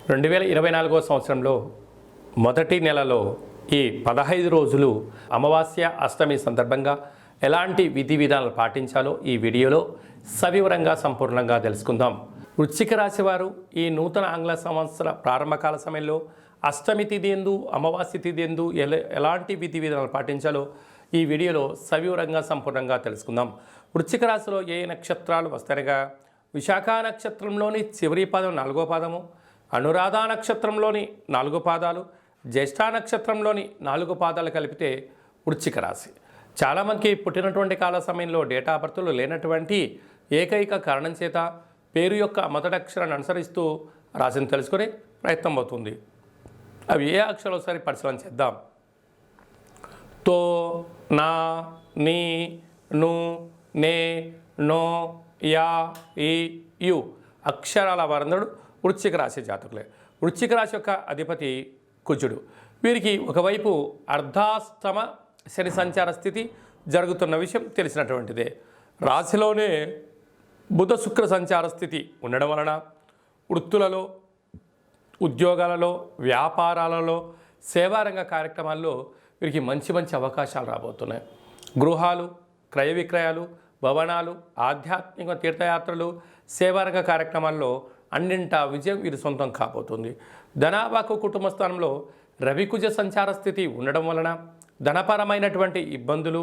2024వ సంవత్సరంలో మొదటి నెలలో ఈ 15 రోజులు అమావాస్య అష్టమి సందర్భంగా ఎలాంటి విధి విధానాలు పాటించాలో ఈ వీడియోలో సవివరంగా సంపూర్ణంగా తెలుసుకుందాం. వృశ్చిక రాశి వారు ఈ నూతన ఆంగ్ల సంవత్సర ప్రారంభకాల సమయంలో అష్టమి తిథి యందు అమావాస్య తిథి యందు ఎలాంటి విధి విధానాలు పాటించాలో ఈ వీడియోలో సవివరంగా సంపూర్ణంగా తెలుసుకుందాం. వృశ్చిక రాశిలో ఏ నక్షత్రాలు వస్తాయనగా విశాఖ నక్షత్రంలోని చివరి పాదం 4వ పాదము, అనురాధ నక్షత్రంలోని 4 పాదాలు, జ్యేష్ఠ నక్షత్రంలోని 4 పాదాలు కలిపితే వృశ్చిక రాశి. చాలామందికి పుట్టినటువంటి కాల సమయంలో డేటా బర్త్లు లేనటువంటి ఏకైక కారణం చేత పేరు యొక్క మొదటి అక్షరాన్ని అనుసరిస్తూ రాశిని తెలుసుకునే ప్రయత్నం అవుతుంది. అవి ఏ అక్షరాలు ఒకసారి పరిశీలన చేద్దాం. తో, నా, నీ, ను, నే, నో, యా, ఈ, యు అక్షరాల వారందరూ వృశ్చిక రాశి జాతకులే. వృశ్చిక రాశి యొక్క అధిపతి కుజుడు. వీరికి ఒకవైపు అర్ధాష్టమ శని సంచార స్థితి జరుగుతున్న విషయం తెలిసినటువంటిదే. రాశిలోనే బుధ శుక్ర సంచార స్థితి ఉండడం వలన వృత్తులలో, ఉద్యోగాలలో, వ్యాపారాలలో, సేవారంగ కార్యక్రమాల్లో వీరికి మంచి మంచి అవకాశాలు రాబోతున్నాయి. గృహాలు, క్రయ విక్రయాలు, భవనాలు, ఆధ్యాత్మిక తీర్థయాత్రలు, సేవారంగ కార్యక్రమాల్లో అన్నింటా విజయం వీరి సొంతం కాబోతుంది. ధనాభాకు కుటుంబ స్థానంలో రవికుజ సంచార స్థితి ఉండడం వలన ధనపరమైనటువంటి ఇబ్బందులు,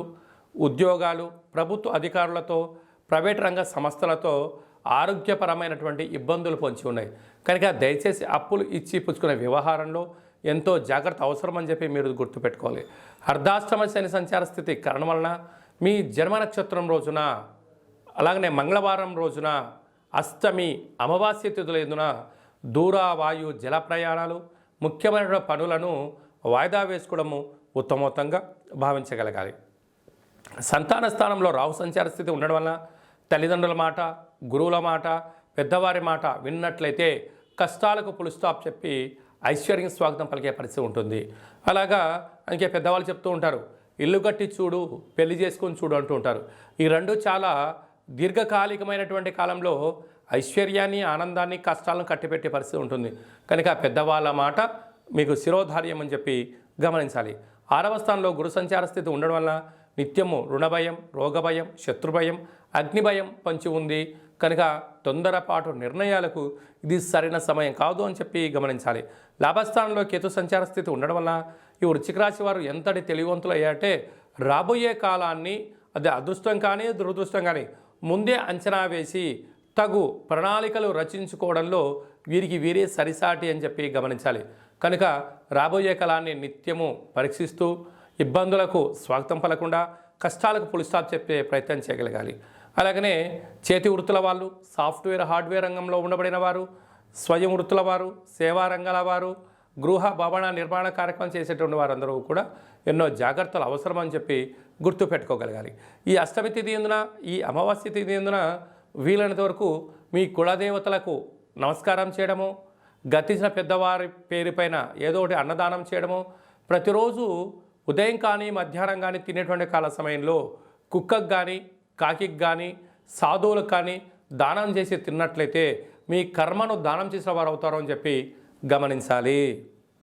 ఉద్యోగాలు, ప్రభుత్వ అధికారులతో, ప్రైవేట్ రంగ సంస్థలతో ఆరోగ్యపరమైనటువంటి ఇబ్బందులు పొంచి ఉన్నాయి. కనుక దయచేసి అప్పులు ఇచ్చి పుచ్చుకునే వ్యవహారంలో ఎంతో జాగ్రత్త అవసరం అని చెప్పి మీరు గుర్తుపెట్టుకోవాలి. అర్ధాష్టమ శని సంచార స్థితి కారణం వలన మీ జన్మ నక్షత్రం రోజున, అలాగనే మంగళవారం రోజున, అష్టమి అమావాస్య తిథుల యందున దూర, వాయు, జల ప్రయాణాలు, ముఖ్యమైన పనులను వాయిదా వేసుకోవడము ఉత్తమోత్తంగా భావించగలగాలి. సంతాన స్థానంలో రాహు సంచార స్థితి ఉండడం వలన తల్లిదండ్రుల మాట, గురువుల మాట, పెద్దవారి మాట విన్నట్లయితే కష్టాలకు ఫుల్ స్టాప్ చెప్పి ఐశ్వర్యం స్వాగతం పలికే పరిస్థితి ఉంటుంది. అలాగా అందుకే పెద్దవాళ్ళు చెప్తూ ఉంటారు, ఇల్లు కట్టి చూడు, పెళ్లి చేసుకొని చూడు అంటూ ఉంటారు. ఈ రెండు చాలా దీర్ఘకాలికమైనటువంటి కాలంలో ఐశ్వర్యాన్ని, ఆనందాన్ని, కష్టాలను కట్టిపెట్టే పరిస్థితి ఉంటుంది. కనుక పెద్దవాళ్ళ మాట మీకు శిరోధార్యం అని చెప్పి గమనించాలి. 6వ స్థానంలో గురు సంచార స్థితి ఉండడం వల్ల నిత్యము రుణభయం, రోగభయం, శత్రుభయం, అగ్నిభయం పంచి ఉంది. కనుక తొందరపాటు నిర్ణయాలకు ఇది సరైన సమయం కాదు అని చెప్పి గమనించాలి. లాభస్థానంలో కేతు సంచార స్థితి ఉండడం వల్ల ఈ వృశ్చిక రాశి వారు ఎంతటి తెలివివంతులు అయ్యారంటే రాబోయే కాలాన్ని అది అదృష్టం కానీ దురదృష్టం కానీ ముందే అంచనా వేసి తగు ప్రణాళికలు రచించుకోవడంలో వీరికి వీరే సరిసాటి అని చెప్పి గమనించాలి. కనుక రాబోయే కాలాన్ని నిత్యము పరీక్షిస్తూ ఇబ్బందులకు స్వాగతం పలకుండా కష్టాలకు ఫుల్ స్టాప్ చెప్పే ప్రయత్నం చేయగలగాలి. అలాగనే చేతి వృత్తుల వాళ్ళు, సాఫ్ట్వేర్, హార్డ్వేర్ రంగంలో ఉండబడిన వారు, స్వయం వృత్తుల వారు, సేవా రంగాల వారు, గృహ భవన నిర్మాణ కార్యక్రమం చేసేటువంటి వారందరూ కూడా ఎన్నో జాగ్రత్తలు అవసరం అని చెప్పి గుర్తుపెట్టుకోగలగాలి. ఈ అష్టమి తిథి యందున, ఈ అమావాస్య తిథి యందున వీలైనంత వరకు మీ కులదేవతలకు నమస్కారం చేయడము, గతించిన పెద్దవారి పేరుపైన ఏదో ఒకటి అన్నదానం చేయడము, ప్రతిరోజు ఉదయం కానీ మధ్యాహ్నం కానీ తినేటువంటి కాల సమయంలో కుక్కకు కానీ, కాకికి కానీ, సాధువులకు కానీ దానం చేసి తిన్నట్లయితే మీ కర్మను దానం చేసిన వారు అవుతారు అని చెప్పి గమనించాలి.